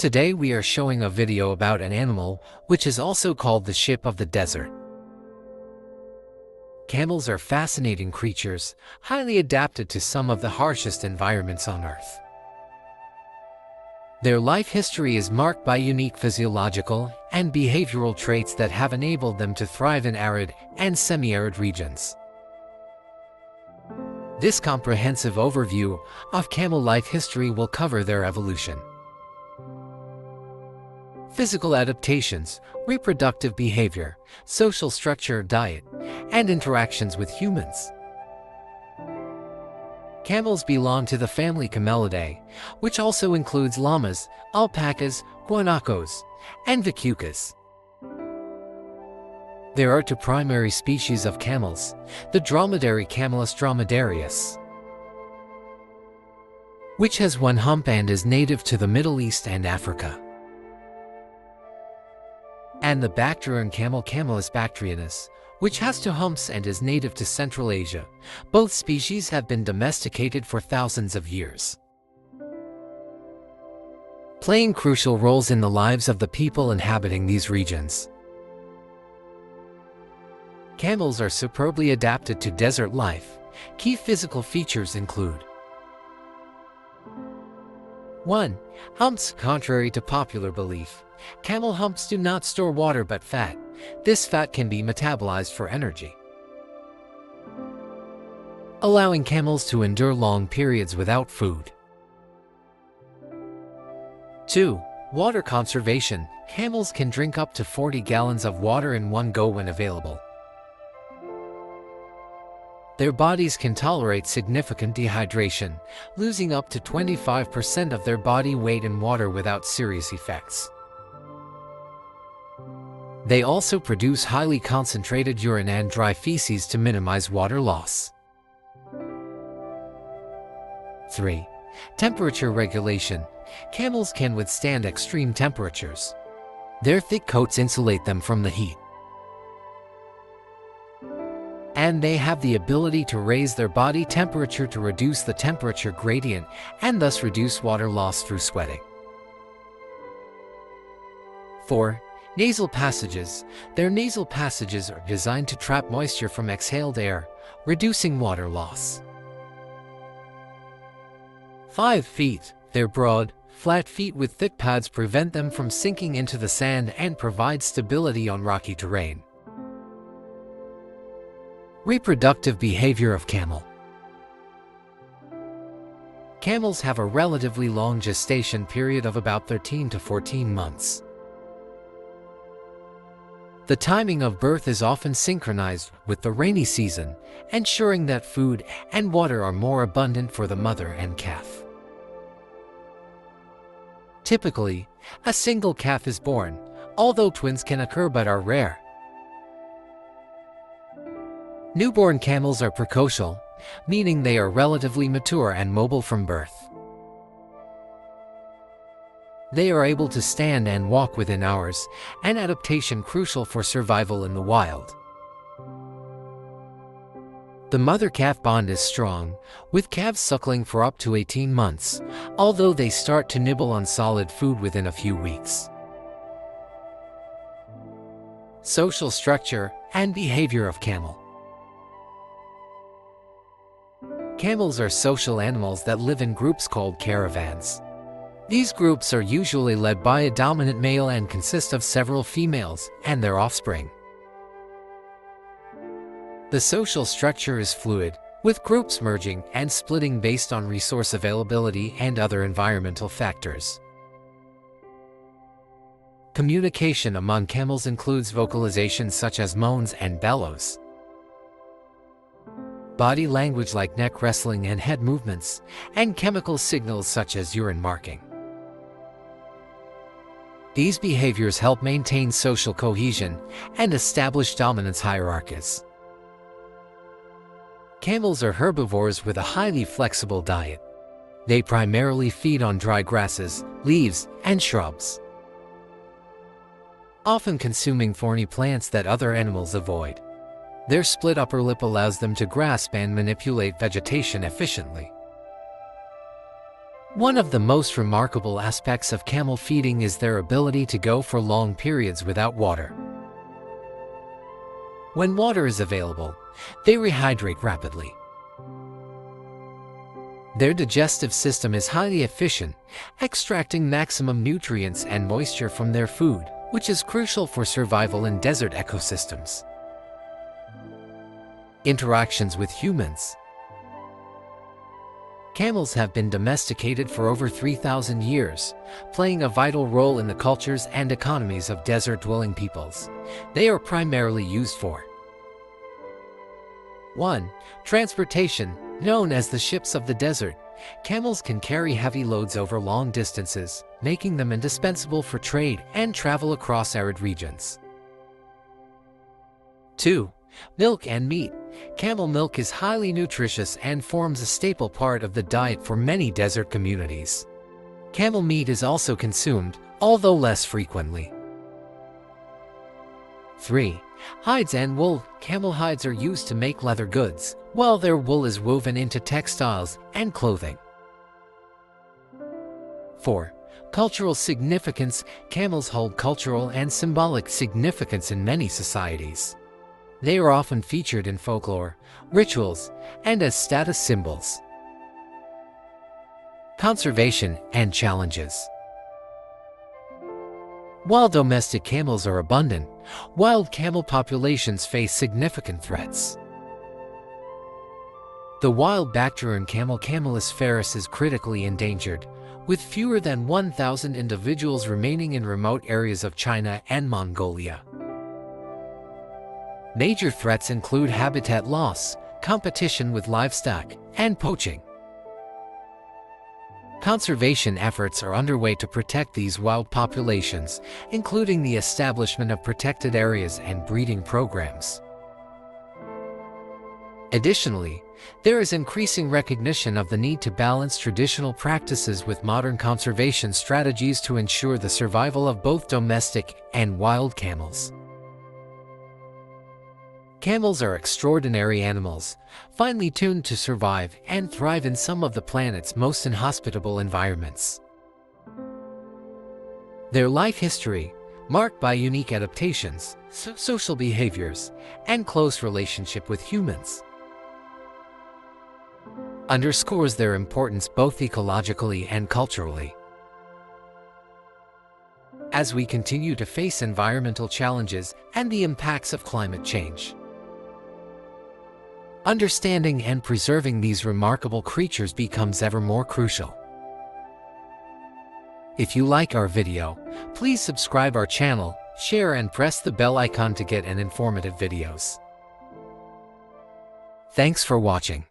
Today we are showing a video about an animal which is also called the sheep of the desert. Camels are fascinating creatures, highly adapted to some of the harshest environments on Earth. Their life history is marked by unique physiological and behavioral traits that have enabled them to thrive in arid and semi-arid regions. This comprehensive overview of camel life history will cover their evolution, physical adaptations, reproductive behavior, social structure, diet, and interactions with humans. Camels belong to the family Camelidae, which also includes llamas, alpacas, guanacos, and vicucas. There are two primary species of camels, the dromedary Camelus dromedarius, which has one hump and is native to the Middle East and Africa, and the Bactrian camel Camelus bactrianus, which has two humps and is native to Central Asia. Both species have been domesticated for thousands of years, playing crucial roles in the lives of the people inhabiting these regions. Camels are superbly adapted to desert life. Key physical features include 1. Humps. Contrary to popular belief, camel humps do not store water but fat. This fat can be metabolized for energy, allowing camels to endure long periods without food. 2. Water conservation. Camels can drink up to 40 gallons of water in one go when available. Their bodies can tolerate significant dehydration, losing up to 25% of their body weight in water without serious effects. They also produce highly concentrated urine and dry feces to minimize water loss. 3. Temperature regulation. Camels can withstand extreme temperatures. Their thick coats insulate them from the heat, and they have the ability to raise their body temperature to reduce the temperature gradient and thus reduce water loss through sweating. 4. Nasal passages. Their nasal passages are designed to trap moisture from exhaled air, reducing water loss. 5. Feet. Their broad, flat feet with thick pads prevent them from sinking into the sand and provide stability on rocky terrain. Reproductive behavior of camel. Camels have a relatively long gestation period of about 13 to 14 months. The timing of birth is often synchronized with the rainy season, ensuring that food and water are more abundant for the mother and calf. Typically, a single calf is born, although twins can occur but are rare. Newborn camels are precocial, meaning they are relatively mature and mobile from birth. They are able to stand and walk within hours, an adaptation crucial for survival in the wild. The mother-calf bond is strong, with calves suckling for up to 18 months, although they start to nibble on solid food within a few weeks. Social structure and behavior of camel. Camels are social animals that live in groups called caravans. These groups are usually led by a dominant male and consist of several females and their offspring. The social structure is fluid, with groups merging and splitting based on resource availability and other environmental factors. Communication among camels includes vocalizations such as moans and bellows, body language like neck wrestling and head movements, and chemical signals such as urine marking. These behaviors help maintain social cohesion and establish dominance hierarchies. Camels are herbivores with a highly flexible diet. They primarily feed on dry grasses, leaves, and shrubs, often consuming thorny plants that other animals avoid. Their split upper lip allows them to grasp and manipulate vegetation efficiently. One of the most remarkable aspects of camel feeding is their ability to go for long periods without water. When water is available, they rehydrate rapidly. Their digestive system is highly efficient, extracting maximum nutrients and moisture from their food, which is crucial for survival in desert ecosystems. Interactions with humans. Camels have been domesticated for over 3,000 years, playing a vital role in the cultures and economies of desert-dwelling peoples. They are primarily used for 1. Transportation, known as the ships of the desert. Camels can carry heavy loads over long distances, making them indispensable for trade and travel across arid regions. 2. Milk and meat. Camel milk is highly nutritious and forms a staple part of the diet for many desert communities. Camel meat is also consumed, although less frequently. 3. Hides and wool. Camel hides are used to make leather goods, while their wool is woven into textiles and clothing. 4. Cultural significance. Camels hold cultural and symbolic significance in many societies. They are often featured in folklore, rituals, and as status symbols. Conservation and challenges. While domestic camels are abundant, wild camel populations face significant threats. The wild Bactrian camel, Camelus ferus, is critically endangered, with fewer than 1,000 individuals remaining in remote areas of China and Mongolia. Major threats include habitat loss, competition with livestock, and poaching. Conservation efforts are underway to protect these wild populations, including the establishment of protected areas and breeding programs. Additionally, there is increasing recognition of the need to balance traditional practices with modern conservation strategies to ensure the survival of both domestic and wild camels. Camels are extraordinary animals, finely tuned to survive and thrive in some of the planet's most inhospitable environments. Their life history, marked by unique adaptations, social behaviors, and close relationship with humans, underscores their importance both ecologically and culturally. As we continue to face environmental challenges and the impacts of climate change, understanding and preserving these remarkable creatures becomes ever more crucial. If you like our video, please subscribe our channel, share and press the bell icon to get an informative videos. Thanks for watching.